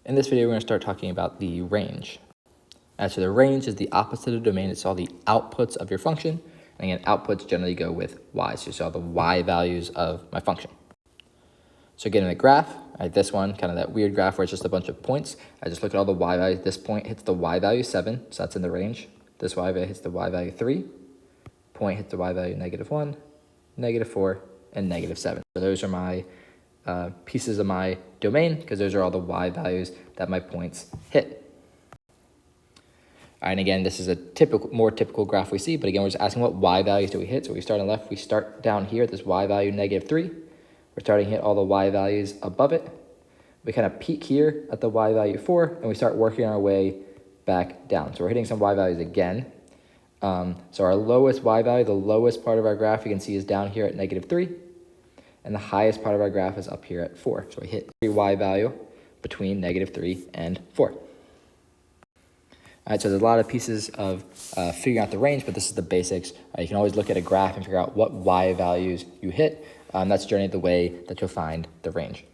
In this video, we're going to start talking about the range. So the range is the opposite of domain. It's all the outputs of your function. And again, outputs generally go with y. So you saw the y values of my function. So again, in the graph, this one, kind of that weird graph where it's just a bunch of points. I just look at all the y values. This point hits the y value 7, so that's in the range. This y value hits the y value 3. Point hits the y value -1, -4, and -7. So those are my pieces of my domain, because those are all the y values that my points hit. All right, and again, this is a more typical graph we see, but again, we're just asking what y values do we hit. So we start on the left, we start down here at this y value -3. We're starting to hit all the y values above it. We kind of peak here at the y value 4, and we start working our way back down. So we're hitting some y values again. So our lowest y value, the lowest part of our graph, you can see is down here at -3. And the highest part of our graph is up here at 4. So we hit every y value between -3 and 4. All right, so there's a lot of pieces of figuring out the range, but this is the basics. You can always look at a graph and figure out what y values you hit. That's generally the way that you'll find the range.